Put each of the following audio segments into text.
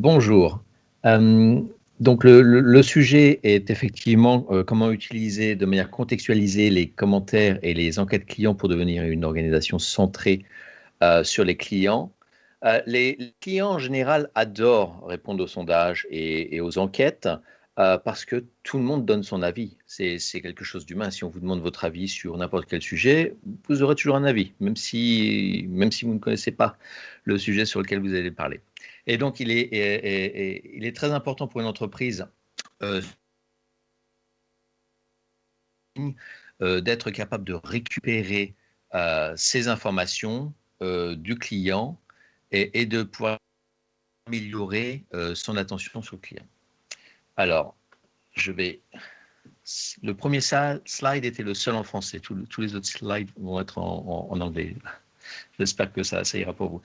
Bonjour. Euh, donc le sujet est effectivement comment utiliser de manière contextualisée les commentaires et les enquêtes clients pour devenir une organisation centrée sur les clients. Les clients en général adorent répondre aux sondages et aux enquêtes parce que tout le monde donne son avis. C'est quelque chose d'humain. Si on vous demande votre avis sur n'importe quel sujet, vous aurez toujours un avis, même si vous ne connaissez pas le sujet sur lequel vous allez parler. Et donc, il est très important pour une entreprise euh, d'être capable de récupérer ces informations du client et de pouvoir améliorer son attention sur le client. Alors, le premier slide était le seul en français. Tous les autres slides vont être en anglais. J'espère que ça ira pour vous.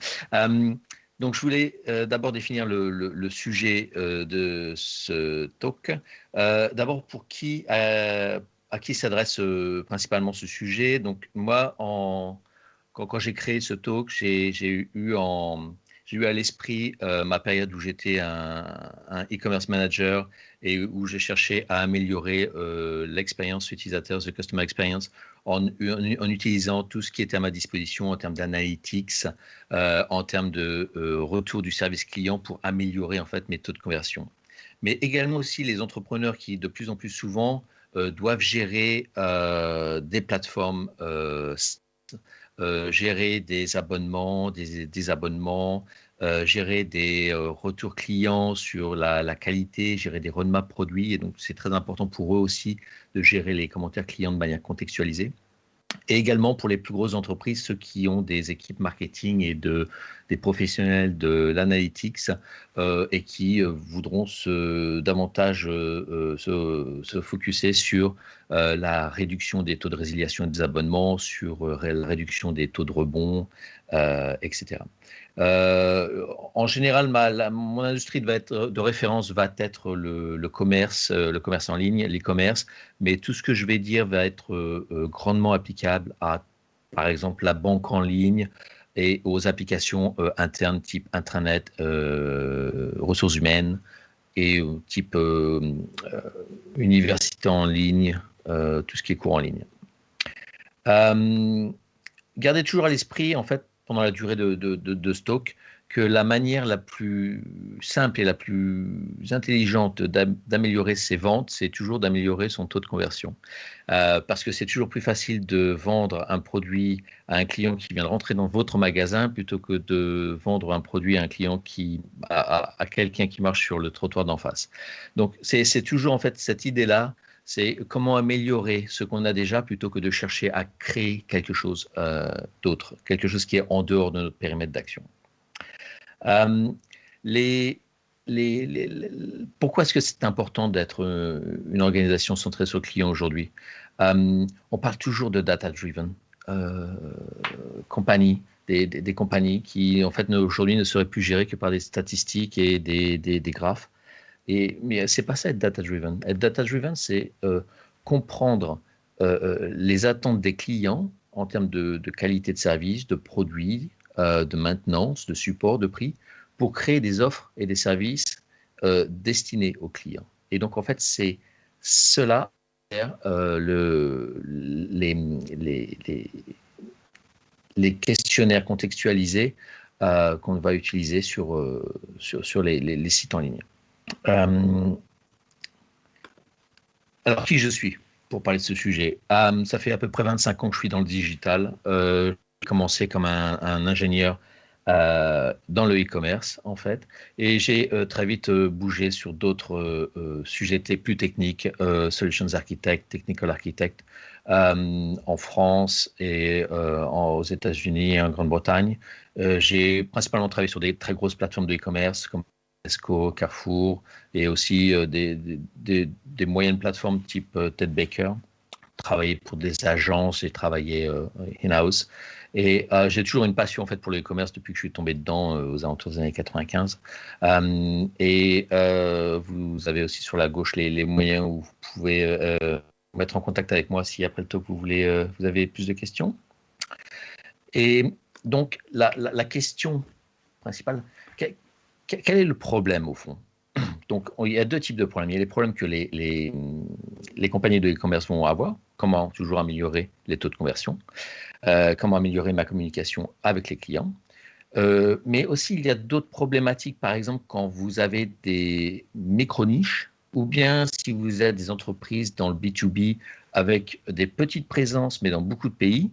Donc, je voulais d'abord définir le sujet de ce talk. D'abord, à qui s'adresse principalement ce sujet. Donc, moi, quand j'ai créé ce talk, j'ai eu à l'esprit ma période où j'étais un e-commerce manager et où j'ai cherché à améliorer l'expérience utilisateur, the customer experience, en utilisant tout ce qui était à ma disposition en termes d'analytics, en termes de retour du service client pour améliorer en fait mes taux de conversion. Mais également aussi les entrepreneurs qui de plus en plus souvent doivent gérer des plateformes, gérer des abonnements, des désabonnements, gérer des retours clients sur la qualité, gérer des roadmaps produits. Et donc, c'est très important pour eux aussi de gérer les commentaires clients de manière contextualisée. Et également pour les plus grosses entreprises, ceux qui ont des équipes marketing et des professionnels de l'analytics et qui voudront davantage se focuser sur la réduction des taux de résiliation des abonnements, sur la réduction des taux de rebond, etc. En général, mon industrie de référence va être le commerce en ligne, l'e-commerce, mais tout ce que je vais dire va être grandement applicable à, par exemple, la banque en ligne et aux applications internes type intranet, ressources humaines et type université en ligne, tout ce qui est cours en ligne. Gardez toujours à l'esprit, en fait, pendant la durée de ce talk, que la manière la plus simple et la plus intelligente d'améliorer ses ventes, c'est toujours d'améliorer son taux de conversion. Parce que c'est toujours plus facile de vendre un produit à un client qui vient de rentrer dans votre magasin plutôt que de vendre un produit à un client à quelqu'un qui marche sur le trottoir d'en face. Donc, c'est toujours en fait cette idée-là. C'est comment améliorer ce qu'on a déjà plutôt que de chercher à créer quelque chose d'autre, quelque chose qui est en dehors de notre périmètre d'action. Pourquoi est-ce que c'est important d'être une organisation centrée sur le client aujourd'hui? On parle toujours de data-driven compagnies, des compagnies qui en fait aujourd'hui ne seraient plus gérées que par des statistiques et des graphes. Mais c'est pas ça être data-driven. Être data-driven, c'est comprendre les attentes des clients en termes de qualité de service, de produits, de maintenance, de support, de prix, pour créer des offres et des services destinés aux clients. Et donc, en fait, c'est cela, les questionnaires contextualisés qu'on va utiliser sur les sites en ligne. Alors, qui je suis pour parler de ce sujet? Ça fait à peu près 25 ans que je suis dans le digital. J'ai commencé comme un ingénieur dans le e-commerce, en fait, et j'ai très vite bougé sur d'autres sujets plus techniques, solutions architect, technical architect, en France et aux États-Unis et en Grande-Bretagne. J'ai principalement travaillé sur des très grosses plateformes de e-commerce comme Tesco, Carrefour et aussi des moyennes plateformes type Ted Baker. Travaillé pour des agences et travaillé in-house. Et j'ai toujours une passion en fait pour le e-commerce depuis que je suis tombé dedans aux alentours des années 95. Vous avez aussi sur la gauche les moyens où vous pouvez vous mettre en contact avec moi si après le talk vous avez plus de questions. Et donc la question principale, quel est le problème au fond? Donc, il y a deux types de problèmes. Il y a les problèmes que les compagnies de e-commerce vont avoir. Comment toujours améliorer les taux de conversion? Comment améliorer ma communication avec les clients? Mais aussi, il y a d'autres problématiques. Par exemple, quand vous avez des micro-niches ou bien si vous êtes des entreprises dans le B2B avec des petites présences, mais dans beaucoup de pays,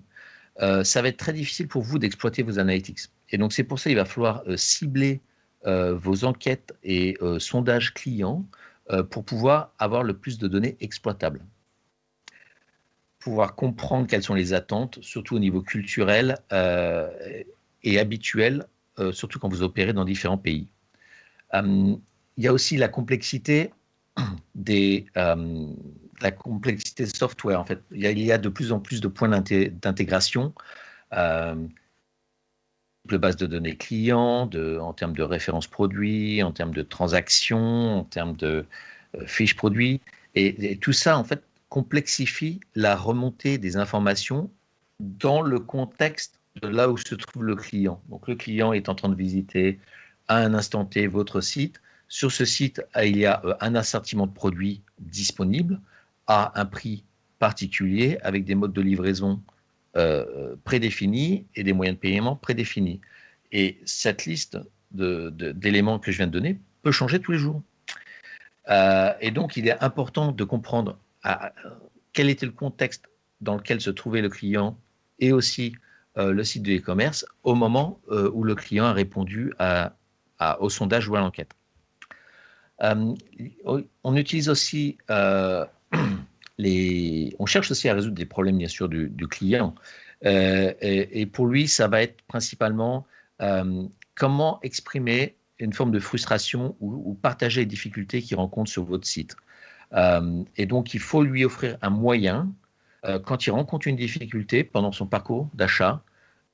ça va être très difficile pour vous d'exploiter vos analytics. Et donc, c'est pour ça qu'il va falloir cibler vos enquêtes et sondages clients pour pouvoir avoir le plus de données exploitables. Pouvoir comprendre quelles sont les attentes, surtout au niveau culturel et habituel, surtout quand vous opérez dans différents pays. Il y a aussi la complexité la complexité de software. En fait, il y a de plus en plus de points d'intégration. De base de données clients, en termes de références produits, en termes de transactions, en termes de fiches produits. Et tout ça, en fait, complexifie la remontée des informations dans le contexte de là où se trouve le client. Donc, le client est en train de visiter à un instant T votre site. Sur ce site, il y a un assortiment de produits disponibles à un prix particulier avec des modes de livraison prédéfinis et des moyens de paiement prédéfinis. Et cette liste d'éléments que je viens de donner peut changer tous les jours. Et donc, il est important de comprendre quel était le contexte dans lequel se trouvait le client et aussi le site de e-commerce au moment où le client a répondu au sondage ou à l'enquête. On utilise aussi on cherche aussi à résoudre des problèmes, bien sûr, du client. Et pour lui, ça va être principalement comment exprimer une forme de frustration ou partager les difficultés qu'il rencontre sur votre site. Et donc, il faut lui offrir un moyen, quand il rencontre une difficulté pendant son parcours d'achat,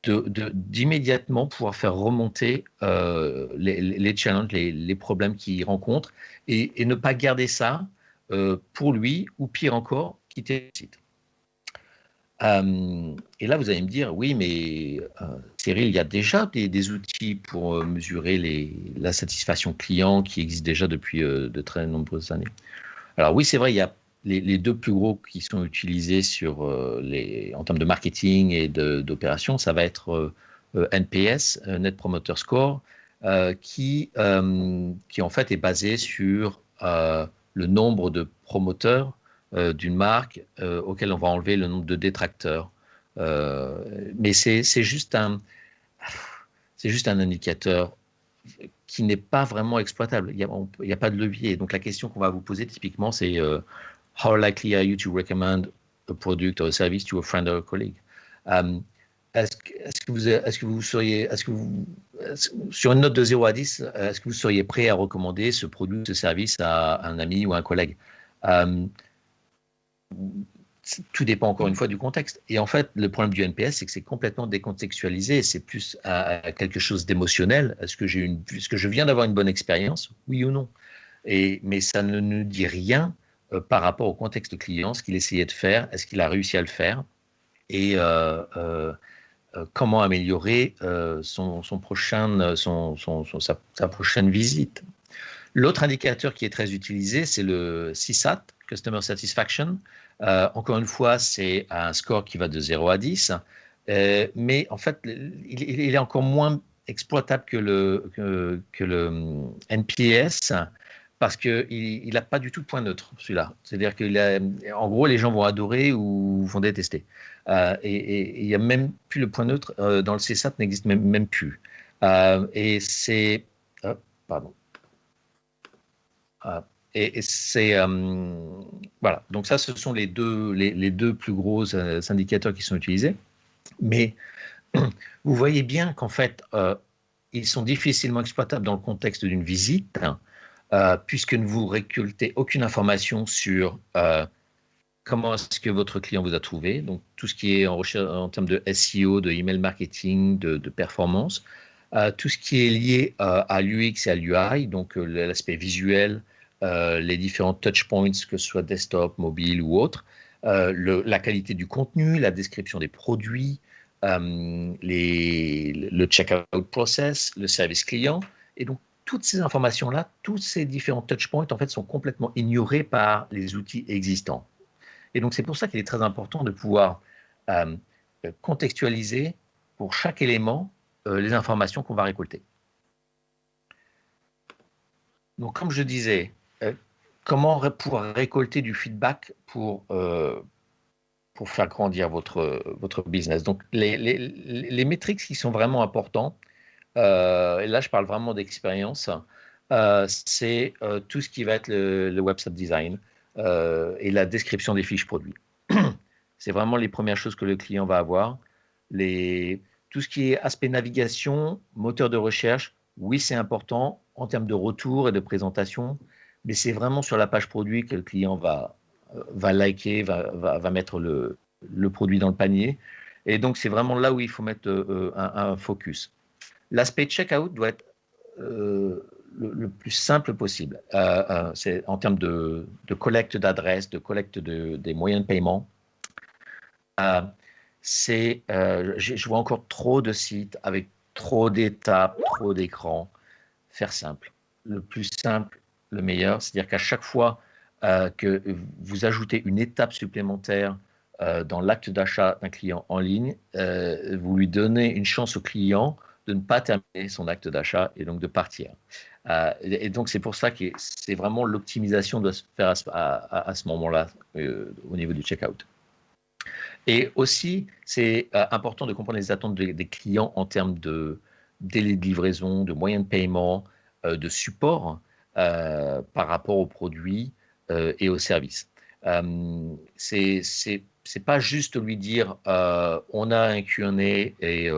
d'immédiatement pouvoir faire remonter les challenges, les problèmes qu'il rencontre et ne pas garder ça pour lui, ou pire encore, quitter le site. Et là, vous allez me dire, oui, mais Cyril, il y a déjà des outils pour mesurer la satisfaction client qui existent déjà depuis de très nombreuses années. Alors oui, c'est vrai, il y a les deux plus gros qui sont utilisés en termes de marketing et d'opération, ça va être NPS, Net Promoter Score, qui en fait est basé sur le nombre de promoteurs d'une marque auquel on va enlever le nombre de détracteurs. Mais c'est juste un indicateur qui n'est pas vraiment exploitable. Il n'y a pas de levier. Donc la question qu'on va vous poser typiquement, c'est how likely are you to recommend a product or a service to a friend or a colleague? Sur une note de 0 à 10, est-ce que vous seriez prêt à recommander ce produit, ce service à un ami ou à un collègue? Tout dépend encore une fois du contexte. Et en fait, le problème du NPS, c'est que c'est complètement décontextualisé. C'est plus à quelque chose d'émotionnel. Est-ce que je viens d'avoir une bonne expérience? Oui ou non? Mais ça ne nous dit rien par rapport au contexte client, ce qu'il essayait de faire, est-ce qu'il a réussi à le faire et comment améliorer sa prochaine visite. L'autre indicateur qui est très utilisé, c'est le CSAT, Customer Satisfaction. Encore une fois, c'est un score qui va de 0 à 10, mais en fait, il est encore moins exploitable que le NPS parce qu'il n'a pas du tout de point neutre, celui-là. C'est-à-dire qu'en gros, les gens vont adorer ou vont détester. Et il n'y a même plus le point neutre dans le CSAT, n'existe même plus. Et c'est... pardon. Et c'est voilà. Donc ça, ce sont les deux plus gros indicateurs qui sont utilisés. Mais vous voyez bien qu'en fait, ils sont difficilement exploitables dans le contexte d'une visite, puisque ne vous récoltez aucune information sur comment est-ce que votre client vous a trouvé. Donc tout ce qui est en termes de SEO, de email marketing, de performance, tout ce qui est lié à l'UX et à l'UI, donc l'aspect visuel, les différents touch points, que ce soit desktop, mobile ou autre, la qualité du contenu, la description des produits, le checkout process, le service client. Et donc, toutes ces informations-là, tous ces différents touchpoints, en fait, sont complètement ignorés par les outils existants. Et donc, c'est pour ça qu'il est très important de pouvoir contextualiser pour chaque élément les informations qu'on va récolter. Donc, comme je disais, comment pouvoir récolter du feedback pour faire grandir votre business. Donc, les métriques qui sont vraiment importants, et là, je parle vraiment d'expérience, c'est tout ce qui va être le website design et la description des fiches produits. C'est vraiment les premières choses que le client va avoir. Tout ce qui est aspect navigation, moteur de recherche, oui, c'est important en termes de retour et de présentation, mais c'est vraiment sur la page produit que le client va liker, va mettre le produit dans le panier. Et donc, c'est vraiment là où il faut mettre un focus. L'aspect checkout doit être le plus simple possible. C'est en termes de collecte d'adresses, de collecte des moyens de paiement. Je vois encore trop de sites avec trop d'étapes, trop d'écrans. Faire simple. Le plus simple, le meilleur. C'est-à-dire qu'à chaque fois que vous ajoutez une étape supplémentaire dans l'acte d'achat d'un client en ligne, vous lui donnez une chance au client de ne pas terminer son acte d'achat et donc de partir. Et donc, c'est pour ça que c'est vraiment l'optimisation doit se faire à ce moment-là au niveau du checkout. Et aussi, c'est important de comprendre les attentes des clients en termes de délai de livraison, de moyens de paiement, de support par rapport aux produits et aux services. C'est pas juste lui dire on a un Q&A et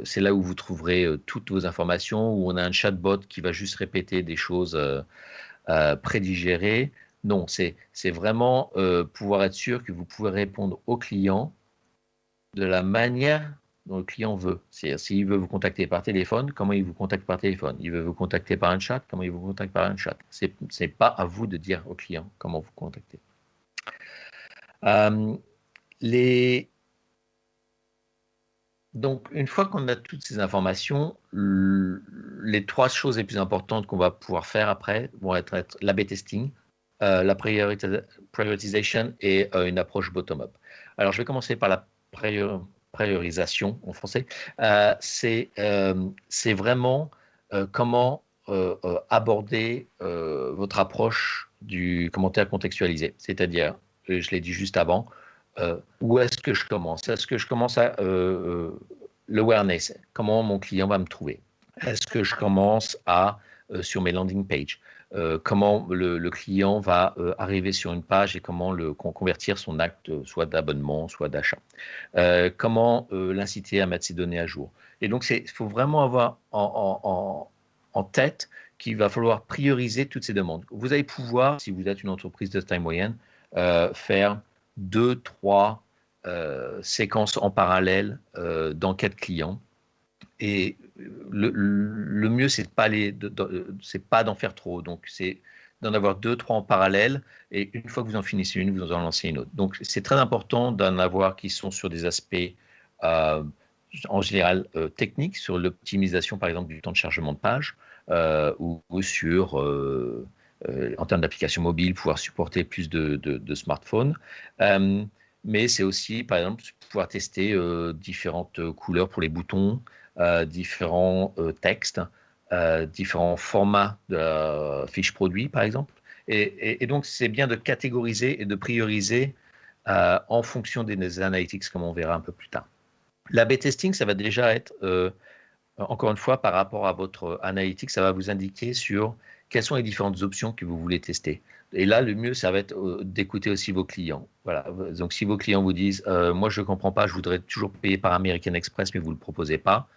c'est là où vous trouverez toutes vos informations, ou on a un chatbot qui va juste répéter des choses prédigérées. Non, c'est vraiment pouvoir être sûr que vous pouvez répondre au client de la manière dont le client veut. C'est-à-dire, s'il veut vous contacter par téléphone, comment il vous contacte par téléphone. Il veut vous contacter par un chat, comment il vous contacte par un chat. C'est pas à vous de dire au client comment vous contacter. Donc, une fois qu'on a toutes ces informations, les trois choses les plus importantes qu'on va pouvoir faire après vont être l'A/B testing, la priorisation et une approche bottom-up. Alors, je vais commencer par la priorisation en français. C'est vraiment comment aborder votre approche du commentaire contextualisé. C'est-à-dire, je l'ai dit juste avant, où est-ce que je commence? Est-ce que je commence à l'awareness? Comment mon client va me trouver? Est-ce que je commence sur mes landing pages? Comment le client va arriver sur une page et comment convertir son acte soit d'abonnement, soit d'achat. Comment l'inciter à mettre ses données à jour. Et donc, il faut vraiment avoir en tête qu'il va falloir prioriser toutes ces demandes. Vous allez pouvoir, si vous êtes une entreprise de taille moyenne, faire 2, 3 séquences en parallèle d'enquête client. Et le mieux, c'est pas d'en faire trop. Donc, c'est d'en avoir 2, 3 en parallèle. Et une fois que vous en finissez une, vous en lancez une autre. Donc, c'est très important d'en avoir qui sont sur des aspects, en général, techniques, sur l'optimisation, par exemple, du temps de chargement de page, ou sur, en termes d'application mobile, pouvoir supporter plus de smartphones. Mais c'est aussi, par exemple, pouvoir tester différentes couleurs pour les boutons, différents textes, différents formats de fiches produits, par exemple. Et donc, c'est bien de catégoriser et de prioriser en fonction des analytics, comme on verra un peu plus tard. L'A/B testing, ça va déjà être, encore une fois, par rapport à votre analytics, ça va vous indiquer sur quelles sont les différentes options que vous voulez tester. Et là, le mieux, ça va être d'écouter aussi vos clients. Voilà. Donc, si vos clients vous disent moi, je ne comprends pas, je voudrais toujours payer par American Express, mais vous ne le proposez pas,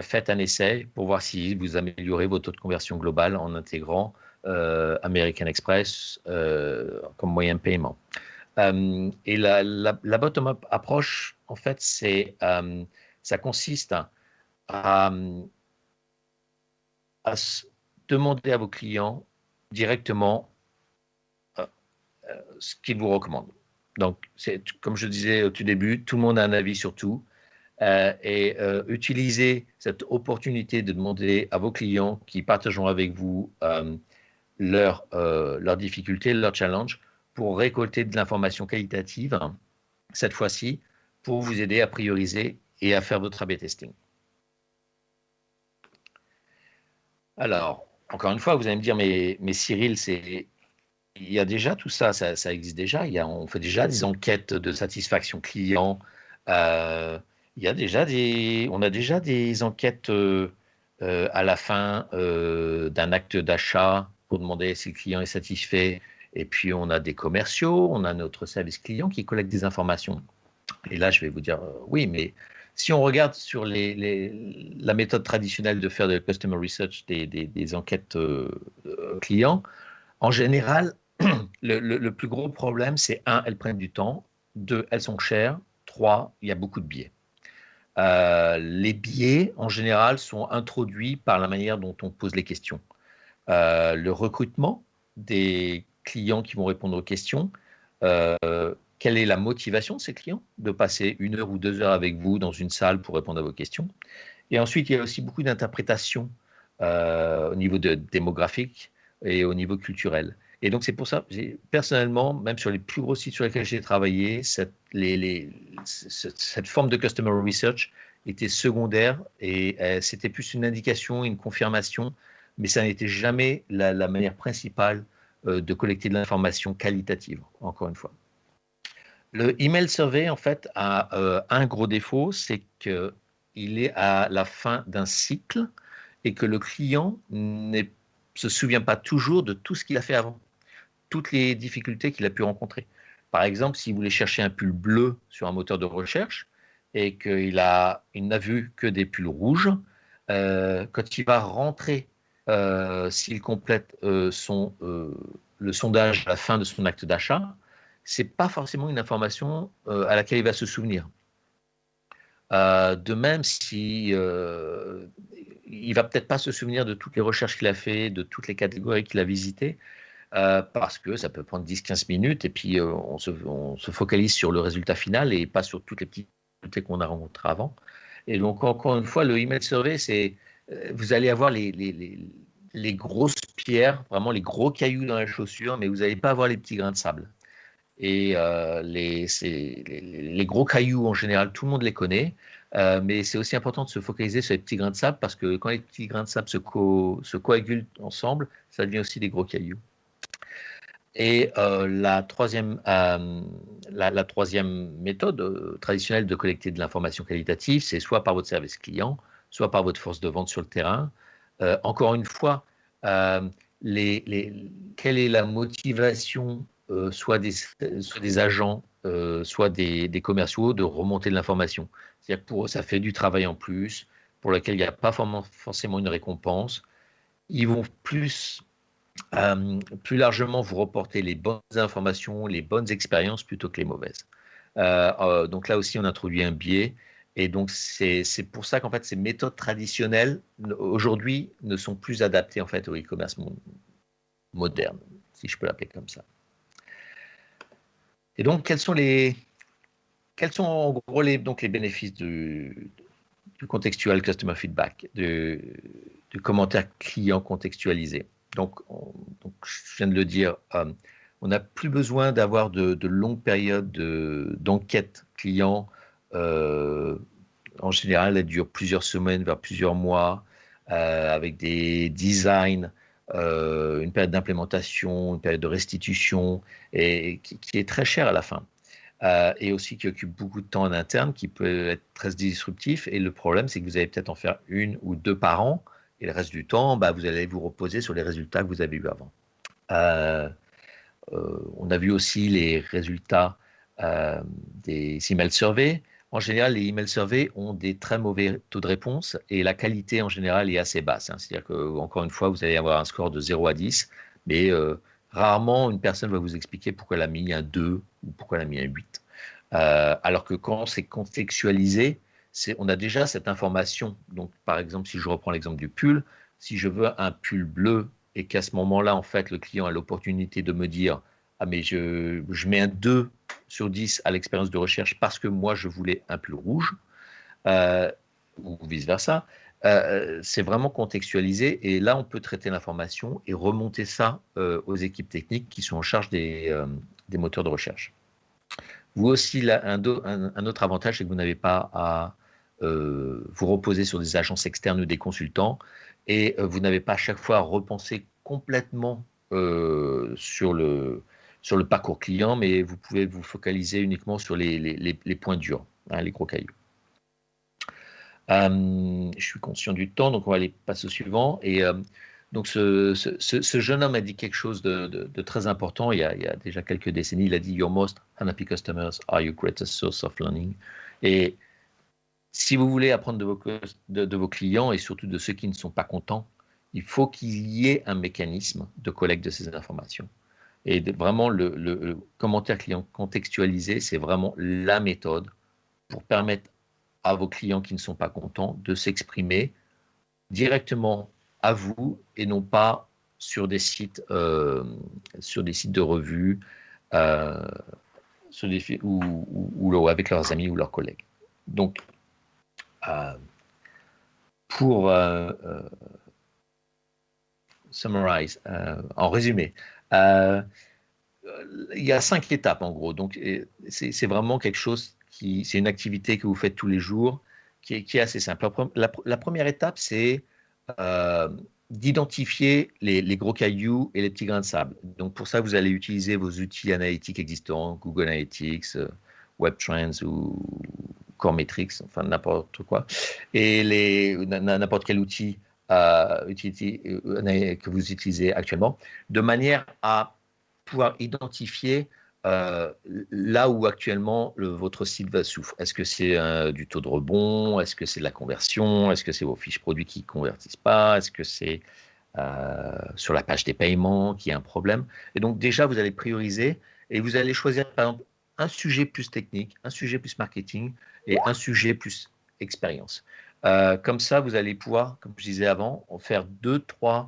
faites un essai pour voir si vous améliorez votre taux de conversion global en intégrant American Express comme moyen de paiement. Et la bottom-up approche, en fait, ça consiste à demander à vos clients directement ce qu'ils vous recommandent. Donc, comme je disais au tout début, tout le monde a un avis sur tout. Utilisez cette opportunité de demander à vos clients qui partageront avec vous leurs difficultés, leurs challenges, pour récolter de l'information qualitative, cette fois-ci, pour vous aider à prioriser et à faire votre A/B testing. Alors, encore une fois, vous allez me dire, mais Cyril, il y a déjà tout ça, ça existe déjà. On fait déjà des enquêtes de satisfaction client. Il y a déjà on a déjà des enquêtes à la fin d'un acte d'achat pour demander si le client est satisfait. Et puis, on a des commerciaux, on a notre service client qui collecte des informations. Et là, je vais vous dire, oui, mais si on regarde sur la méthode traditionnelle de faire de customer research, des enquêtes clients, en général, le plus gros problème, c'est 1, elles prennent du temps, 2, elles sont chères, 3, il y a beaucoup de biais. Les biais, en général, sont introduits par la manière dont on pose les questions. Le recrutement des clients qui vont répondre aux questions, quelle est la motivation de ces clients de passer 1 heure ou 2 heures avec vous dans une salle pour répondre à vos questions. Et ensuite, il y a aussi beaucoup d'interprétations au niveau démographique et au niveau culturel. Et donc, c'est pour ça, personnellement, même sur les plus gros sites sur lesquels j'ai travaillé, cette forme de customer research était secondaire et c'était plus une indication, une confirmation, mais ça n'était jamais la manière principale de collecter de l'information qualitative, encore une fois. Le email survey, en fait, a un gros défaut, c'est qu'il est à la fin d'un cycle et que le client ne se souvient pas toujours de tout ce qu'il a fait avant, toutes les difficultés qu'il a pu rencontrer. Par exemple, si vous voulez chercher un pull bleu sur un moteur de recherche et qu'il n'a vu que des pulls rouges, quand il va rentrer, s'il complète le sondage à la fin de son acte d'achat, ce n'est pas forcément une information à laquelle il va se souvenir. De même, il ne va peut-être pas se souvenir de toutes les recherches qu'il a fait, de toutes les catégories qu'il a visitées, parce que ça peut prendre 10-15 minutes et puis on se focalise sur le résultat final et pas sur toutes les petites difficultés qu'on a rencontrées avant. Et donc, encore une fois, le email survey, vous allez avoir les grosses pierres, vraiment les gros cailloux dans la chaussure, mais vous n'allez pas avoir les petits grains de sable. Et les gros cailloux, en général, tout le monde les connaît, mais c'est aussi important de se focaliser sur les petits grains de sable parce que quand les petits grains de sable se coagulent ensemble, ça devient aussi des gros cailloux. Et la troisième méthode traditionnelle de collecter de l'information qualitative, c'est soit par votre service client, soit par votre force de vente sur le terrain. Encore une fois, quelle est la motivation soit des agents, soit des commerciaux de remonter de l'information. C'est-à-dire que pour eux, ça fait du travail en plus, pour lequel il n'y a pas forcément une récompense. Ils vont plus largement vous reporter les bonnes informations, les bonnes expériences plutôt que les mauvaises. Donc là aussi, on introduit un biais. Et donc, c'est pour ça qu'en fait, ces méthodes traditionnelles, aujourd'hui, ne sont plus adaptées en fait, au e-commerce moderne, si je peux l'appeler comme ça. Et donc, quels sont en gros les bénéfices du contextual customer feedback, du commentaire client contextualisé? Donc, je viens de le dire, on n'a plus besoin d'avoir de longues périodes d'enquête client. En général, elles durent plusieurs semaines, voire plusieurs mois, avec des designs, une période d'implémentation, une période de restitution, et qui est très chère à la fin. Et aussi qui occupe beaucoup de temps en interne, qui peut être très disruptif. Et le problème, c'est que vous allez peut-être en faire 1 ou 2 par an, et le reste du temps, vous allez vous reposer sur les résultats que vous avez eus avant. On a vu aussi les résultats des email surveys. En général, les email surveys ont des très mauvais taux de réponse et la qualité en général est assez basse. C'est-à-dire qu'encore une fois, vous allez avoir un score de 0 à 10, mais rarement une personne va vous expliquer pourquoi elle a mis un 2 ou pourquoi elle a mis un 8. Alors que quand c'est contextualisé, on a déjà cette information. Donc, par exemple, si je reprends l'exemple du pull, si je veux un pull bleu et qu'à ce moment-là, en fait, le client a l'opportunité de me dire « Ah, mais je mets un 2 sur 10 à l'expérience de recherche parce que moi, je voulais un pull rouge », ou vice-versa. C'est vraiment contextualisé et là, on peut traiter l'information et remonter ça aux équipes techniques qui sont en charge des moteurs de recherche. Vous aussi, là, un autre avantage, c'est que vous n'avez pas à vous reposer sur des agences externes ou des consultants et vous n'avez pas à chaque fois à repenser complètement sur le parcours client, mais vous pouvez vous focaliser uniquement sur les points durs, hein, les gros cailloux. Je suis conscient du temps, donc on va aller passer au suivant. Et donc ce jeune homme a dit quelque chose de très important il y a déjà quelques décennies. Il a dit « Your most unhappy customers are your greatest source of learning ». Et si vous voulez apprendre de vos clients et surtout de ceux qui ne sont pas contents, il faut qu'il y ait un mécanisme de collecte de ces informations. Et vraiment, le commentaire client contextualisé, c'est vraiment la méthode pour permettre à vos clients qui ne sont pas contents de s'exprimer directement à vous et non pas sur des sites de revues ou avec leurs amis ou leurs collègues. Donc, pour summarize, en résumé, il y a 5 étapes en gros. Donc, c'est vraiment quelque chose c'est une activité que vous faites tous les jours qui est assez simple. La première étape, c'est d'identifier les gros cailloux et les petits grains de sable. Donc, pour ça, vous allez utiliser vos outils analytiques existants, Google Analytics, WebTrends ou Coremetrics, enfin n'importe quoi, et n'importe quel outil que vous utilisez actuellement, de manière à pouvoir identifier là où actuellement votre site va souffrir. Est-ce que c'est du taux de rebond? Est-ce que c'est de la conversion? Est-ce que c'est vos fiches produits qui ne convertissent pas? Est-ce que c'est sur la page des paiements qu'il y a un problème? Et donc déjà, vous allez prioriser et vous allez choisir par exemple un sujet plus technique, un sujet plus marketing et un sujet plus expérience. Comme ça, vous allez pouvoir, comme je disais avant, faire 2-3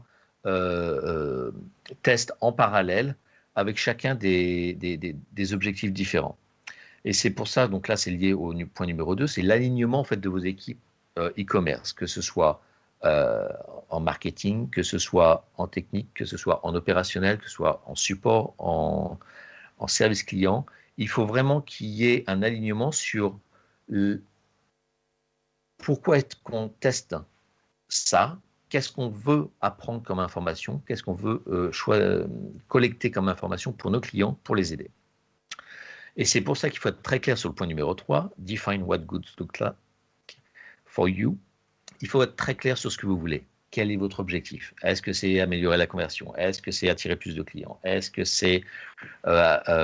tests en parallèle avec chacun des objectifs différents. Et c'est pour ça, donc là, c'est lié au point numéro 2, c'est l'alignement en fait, de vos équipes e-commerce, que ce soit en marketing, que ce soit en technique, que ce soit en opérationnel, que ce soit en support, en service client. Il faut vraiment qu'il y ait un alignement sur pourquoi est-ce qu'on teste ça, qu'est-ce qu'on veut apprendre comme information, qu'est-ce qu'on veut collecter comme information pour nos clients, pour les aider. Et c'est pour ça qu'il faut être très clair sur le point numéro 3, define what good looks like for you. Il faut être très clair sur ce que vous voulez. Quel est votre objectif? Est-ce que c'est améliorer la conversion? Est-ce que c'est attirer plus de clients? Est-ce que c'est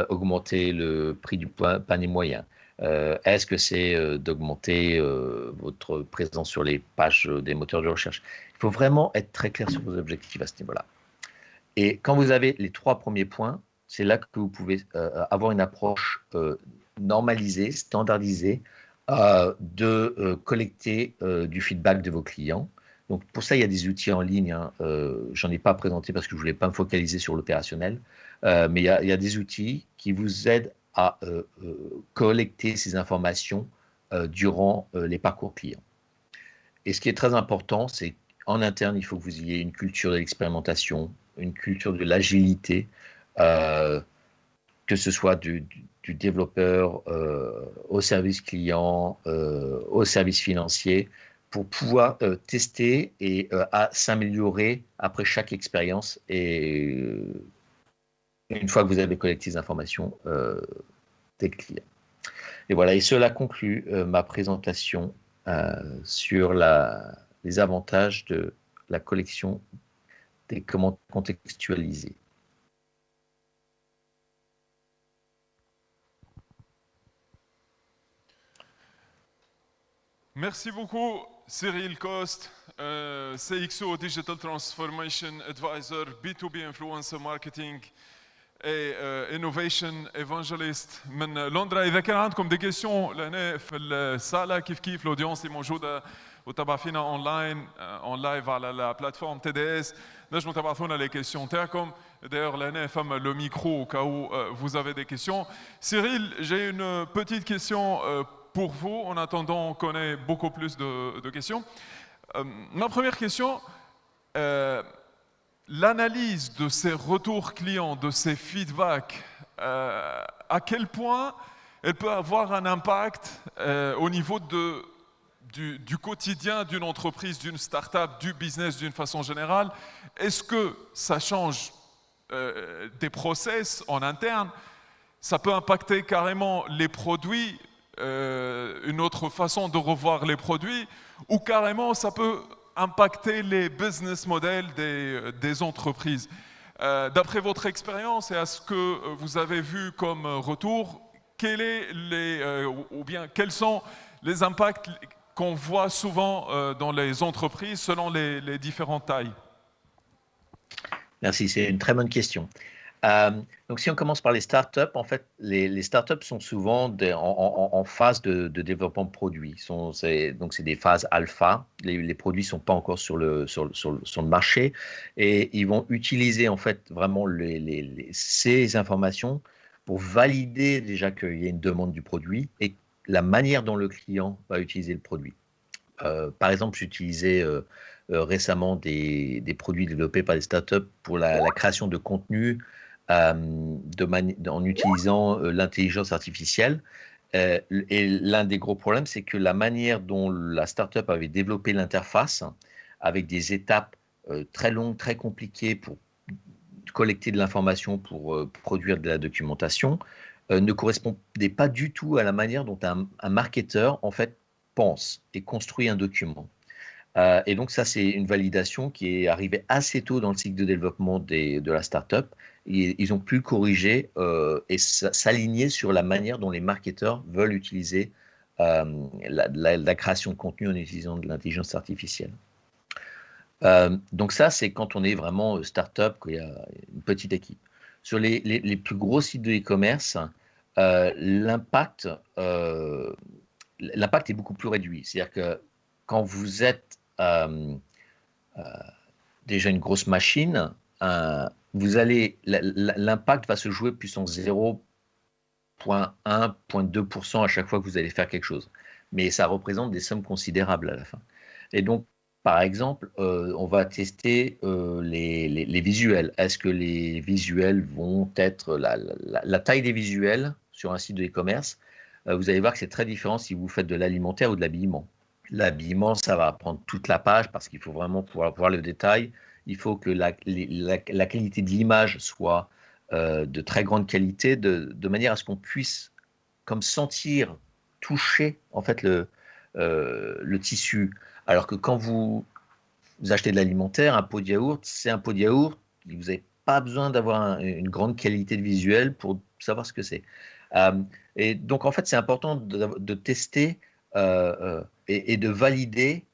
augmenter le prix du panier moyen? Est-ce que c'est d'augmenter votre présence sur les pages des moteurs de recherche? Il faut vraiment être très clair sur vos objectifs à ce niveau-là. Et quand vous avez les 3 premiers points, c'est là que vous pouvez avoir une approche normalisée, standardisée, de collecter du feedback de vos clients. Donc pour ça, il y a des outils en ligne. Hein, j'en ai pas présenté parce que je voulais pas me focaliser sur l'opérationnel, mais il y a des outils qui vous aident à collecter ces informations durant les parcours clients. Et ce qui est très important, c'est qu'en interne, il faut que vous ayez une culture de l'expérimentation, une culture de l'agilité, que ce soit du développeur au service client, au service financier, pour pouvoir tester et à s'améliorer après chaque expérience. Et une fois que vous avez collecté les informations des clients. Et voilà, et cela conclut ma présentation sur les avantages de la collection des commandes contextualisées. Merci beaucoup, Cyril Coste, CXO Digital Transformation Advisor, B2B Influencer Marketing et Innovation Evangelist من لندرا. إذا كان عندكم دي كيسيون لهنا في الصالة كيف الأودينس اللي موجودة وتابع فينا اون لايف على البلاتفورم تي دي اس نجموا تبعثونا لي كيسيون تاعكم. D'ailleurs, là, femme le micro au cas où vous avez des questions. Cyril, j'ai une petite question pour vous. En attendant, on connaît beaucoup plus de questions. Ma première question, l'analyse de ces retours clients, de ces feedbacks, à quel point elle peut avoir un impact au niveau du quotidien d'une entreprise, d'une start-up, du business d'une façon générale? Est-ce que ça change des process en interne? Ça peut impacter carrément les produits, une autre façon de revoir les produits, ou carrément ça peut impacter les business models des entreprises. D'après votre expérience et à ce que vous avez vu comme retour, quels sont les impacts qu'on voit souvent dans les entreprises selon les différentes tailles? Merci, c'est une très bonne question. Donc, si on commence par les startups, en fait, les startups sont souvent en phase de développement de produits. Donc, c'est des phases alpha. Les produits ne sont pas encore sur le marché et ils vont utiliser en fait vraiment ces informations pour valider déjà qu'il y a une demande du produit et la manière dont le client va utiliser le produit. Par exemple, j'utilisais récemment des produits développés par des startups pour la création de contenu en utilisant l'intelligence artificielle. Et l'un des gros problèmes, c'est que la manière dont la startup avait développé l'interface, avec des étapes très longues, très compliquées pour collecter de l'information, pour produire de la documentation, ne correspondait pas du tout à la manière dont un marketeur, en fait, pense et construit un document. Et donc ça, c'est une validation qui est arrivée assez tôt dans le cycle de développement de la startup. Ils ont pu corriger et s'aligner sur la manière dont les marketeurs veulent utiliser la création de contenu en utilisant de l'intelligence artificielle. Donc ça, c'est quand on est vraiment startup, qu'il y a une petite équipe. Sur les plus gros sites de e-commerce, l'impact est beaucoup plus réduit. C'est-à-dire que quand vous êtes déjà une grosse machine, l'impact va se jouer puissance 0,1, 0,2% à chaque fois que vous allez faire quelque chose. Mais ça représente des sommes considérables à la fin. Et donc, par exemple, on va tester les visuels. Est-ce que les visuels vont être la taille des visuels sur un site de e-commerce? Vous allez voir que c'est très différent si vous faites de l'alimentaire ou de l'habillement. L'habillement, ça va prendre toute la page parce qu'il faut vraiment pouvoir voir le détail. Il faut que la qualité de l'image soit de très grande qualité, de manière à ce qu'on puisse comme sentir, toucher en fait le tissu. Alors que quand vous achetez de l'alimentaire, un pot de yaourt, c'est un pot de yaourt. Vous n'avez pas besoin d'avoir une grande qualité de visuel pour savoir ce que c'est. Et donc, en fait, c'est important de tester et de valider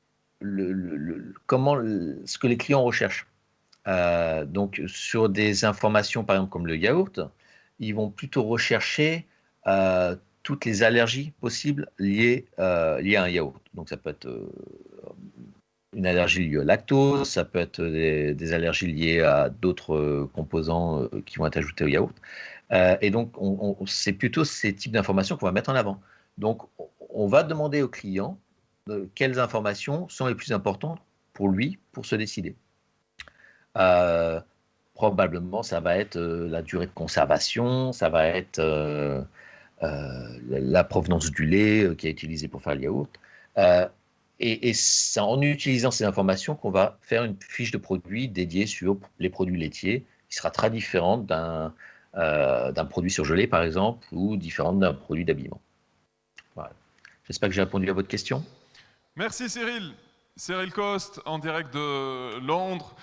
ce que les clients recherchent. Donc, sur des informations, par exemple, comme le yaourt, ils vont plutôt rechercher toutes les allergies possibles liées à un yaourt. Donc, ça peut être une allergie liée au lactose, ça peut être des allergies liées à d'autres composants qui vont être ajoutés au yaourt. Et donc, c'est plutôt ces types d'informations qu'on va mettre en avant. Donc, on va demander au client quelles informations sont les plus importantes pour lui, pour se décider. Probablement, ça va être la durée de conservation, ça va être la provenance du lait qui est utilisé pour faire le yaourt. Et c'est en utilisant ces informations qu'on va faire une fiche de produit dédiée sur les produits laitiers, qui sera très différente d'un produit surgelé, par exemple, ou différente d'un produit d'habillement. Voilà. J'espère que j'ai répondu à votre question. Merci Cyril. Cyril Coste, en direct de Londres.